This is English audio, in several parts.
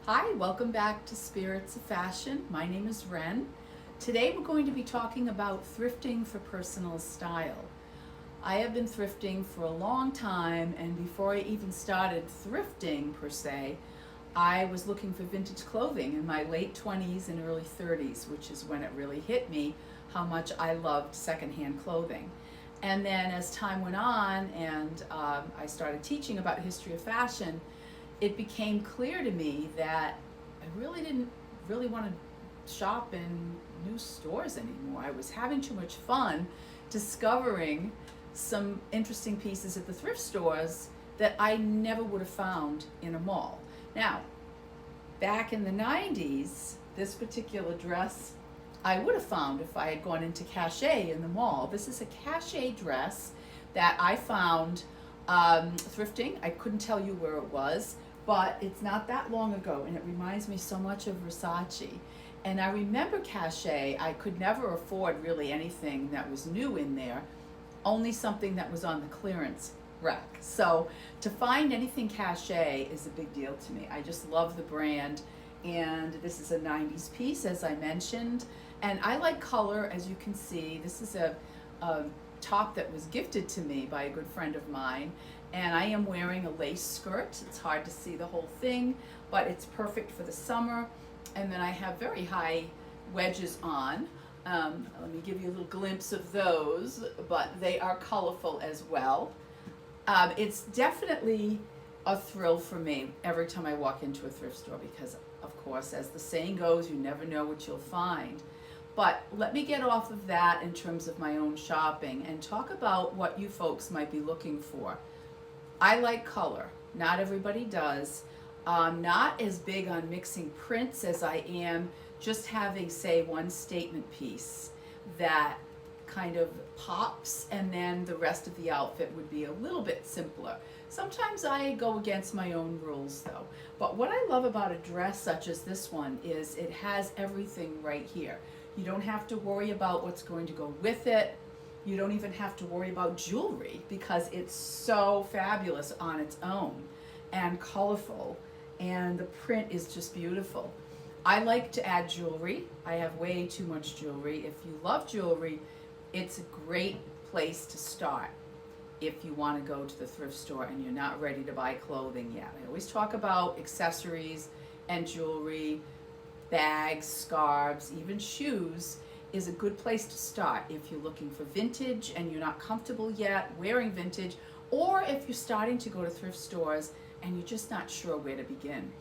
Hi, welcome back to Spirits of Fashion. My name is Ren. Today we're going to be talking about thrifting for personal style. I have been thrifting for a long time, and before I even started thrifting per se, I was looking for vintage clothing in my late 20s and early 30s, which is when it really hit me how much I loved secondhand clothing. And then as time went on and I started teaching about the history of fashion, it became clear to me that I really didn't really want to shop in new stores anymore. I was having too much fun discovering some interesting pieces at the thrift stores that I never would have found in a mall. Now, back in the 90s, this particular dress I would have found if I had gone into Cachet in the mall. This is a Cachet dress that I found thrifting. I couldn't tell you where it was, but it's not that long ago, and it reminds me so much of Versace. And I remember Cachet. I could never afford really anything that was new in there, only something that was on the clearance rack. So to find anything Cachet is a big deal to me. I just love the brand, and this is a 90s piece, as I mentioned. And I like color, as you can see. This is a top that was gifted to me by a good friend of mine, and I am wearing a lace skirt. It's hard to see the whole thing, but it's perfect for the summer. And then I have very high wedges on. Let me give you a little glimpse of those, but they are colorful as well. It's definitely a thrill for me every time I walk into a thrift store because, of course, as the saying goes, you never know what you'll find. But let me get off of that in terms of my own shopping and talk about what you folks might be looking for. I like color. Not everybody does. I'm not as big on mixing prints as I am just having, say, one statement piece that kind of pops, and then the rest of the outfit would be a little bit simpler. Sometimes I go against my own rules though. But what I love about a dress such as this one is it has everything right here. You don't have to worry about what's going to go with it. You don't even have to worry about jewelry because it's so fabulous on its own and colorful, and the print is just beautiful. I like to add jewelry. I have way too much jewelry. If you love jewelry, it's a great place to start if you want to go to the thrift store and you're not ready to buy clothing yet. I always talk about accessories and jewelry, bags, scarves, even shoes is a good place to start if you're looking for vintage and you're not comfortable yet wearing vintage, or if you're starting to go to thrift stores and you're just not sure where to begin.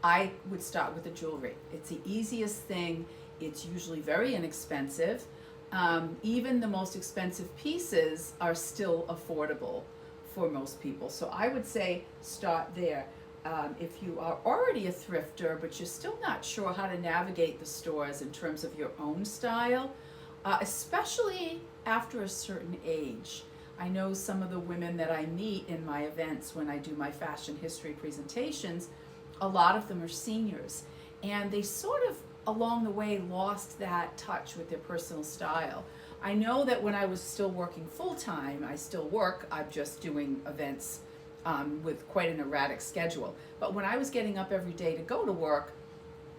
I would start with the jewelry. It's the easiest thing. It's usually very inexpensive. Even the most expensive pieces are still affordable for most people. So I would say start there. If you are already a thrifter, but you're still not sure how to navigate the stores in terms of your own style, especially after a certain age. I know some of the women that I meet in my events when I do my fashion history presentations, a lot of them are seniors, and they sort of along the way lost that touch with their personal style. I know that when I was still working full-time, I still work, I'm just doing events with quite an erratic schedule. But when I was getting up every day to go to work,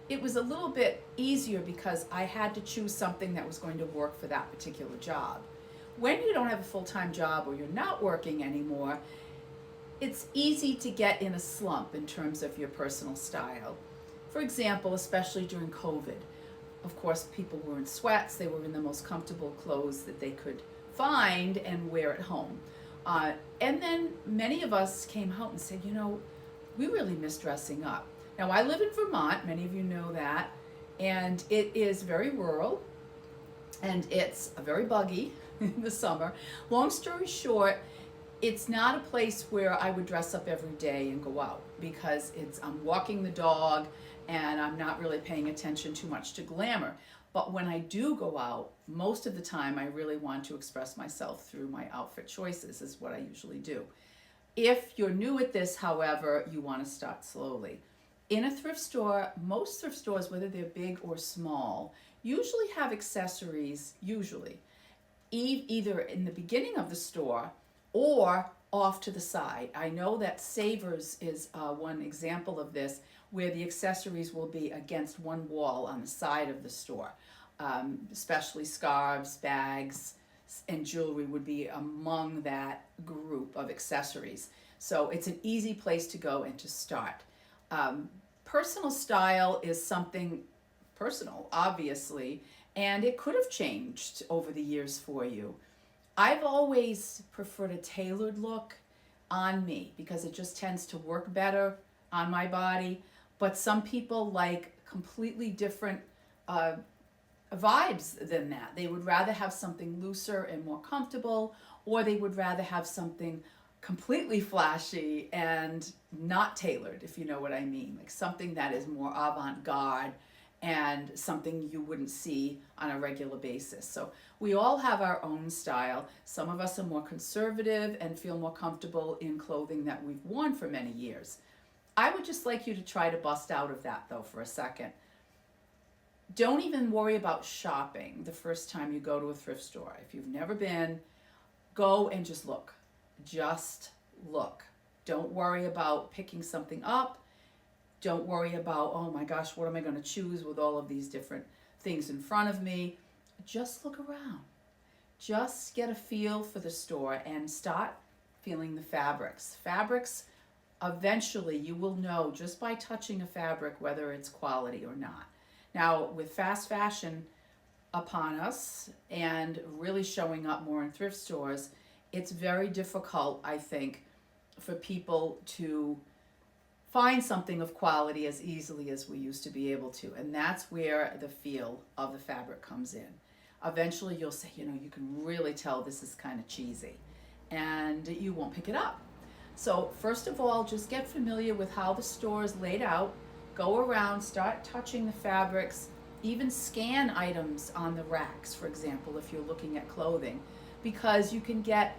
it was a little bit easier because I had to choose something that was going to work for that particular job. When you don't have a full-time job or you're not working anymore, it's easy to get in a slump in terms of your personal style. For example, especially during COVID, of course, people were in sweats, they were in the most comfortable clothes that they could find and wear at home. And then many of us came out and said, you know, we really miss dressing up. Now, I live in Vermont, many of you know that, and it is very rural, and it's very buggy in the summer. Long story short, it's not a place where I would dress up every day and go out because I'm walking the dog and I'm not really paying attention too much to glamour. But when I do go out, most of the time I really want to express myself through my outfit choices is what I usually do. If you're new at this, however, you want to start slowly. In a thrift store, most thrift stores, whether they're big or small, usually have accessories, either in the beginning of the store or off to the side. I know that Savers is one example of this, where the accessories will be against one wall on the side of the store. Especially scarves, bags, and jewelry would be among that group of accessories. So it's an easy place to go and to start. Personal style is something personal, obviously, and it could have changed over the years for you. I've always preferred a tailored look on me because it just tends to work better on my body. But some people like completely different vibes than that. They would rather have something looser and more comfortable, or they would rather have something completely flashy and not tailored, if you know what I mean. Like something that is more avant-garde and something you wouldn't see on a regular basis. So we all have our own style. Some of us are more conservative and feel more comfortable in clothing that we've worn for many years. I would just like you to try to bust out of that though for a second. Don't even worry about shopping the first time you go to a thrift store. If you've never been, go and just look. Just look. Don't worry about picking something up. Don't worry about, oh my gosh, what am I going to choose with all of these different things in front of me? Just look around. Just get a feel for the store and start feeling the fabrics. Fabrics, eventually you will know just by touching a fabric whether it's quality or not. Now, with fast fashion upon us and really showing up more in thrift stores, it's very difficult, I think, for people to find something of quality as easily as we used to be able to. And that's where the feel of the fabric comes in. Eventually you'll say, you can really tell this is kind of cheesy, and you won't pick it up. So first of all, just get familiar with how the store is laid out. Go around, start touching the fabrics, even scan items on the racks, for example, if you're looking at clothing, because you can get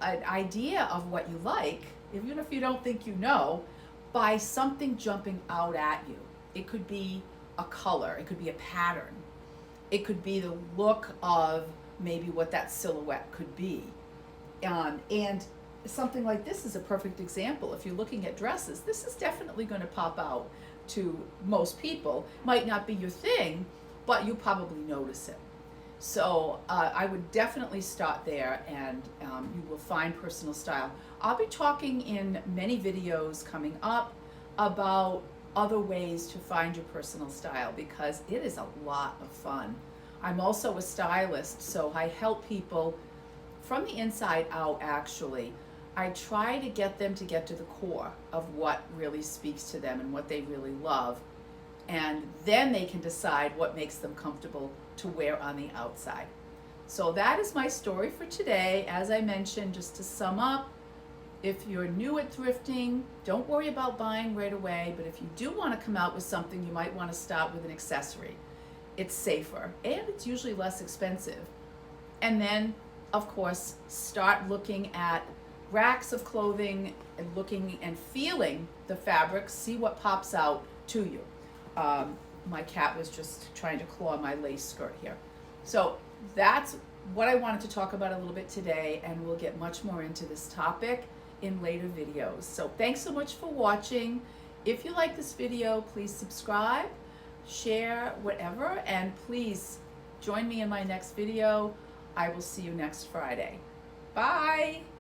an idea of what you like, even if you don't think you know, by something jumping out at you. It could be a color, it could be a pattern, it could be the look of maybe what that silhouette could be. And something like this is a perfect example. If you're looking at dresses, this is definitely going to pop out to most people. Might not be your thing, but you probably notice it. So I would definitely start there, and you will find personal style. I'll be talking in many videos coming up about other ways to find your personal style, because it is a lot of fun. I'm also a stylist, so I help people from the inside out, actually. I try to get them to get to the core of what really speaks to them and what they really love, and then they can decide what makes them comfortable to wear on the outside. So that is my story for today. As I mentioned, just to sum up, if you're new at thrifting, don't worry about buying right away, but if you do want to come out with something, you might want to start with an accessory. It's safer and it's usually less expensive. And then, of course, start looking at racks of clothing and looking and feeling the fabrics, see what pops out to you. My cat was just trying to claw my lace skirt here. So that's what I wanted to talk about a little bit today, and we'll get much more into this topic in later videos. So thanks so much for watching. If you like this video, please subscribe, share, whatever, and please join me in my next video. I will see you next Friday. Bye.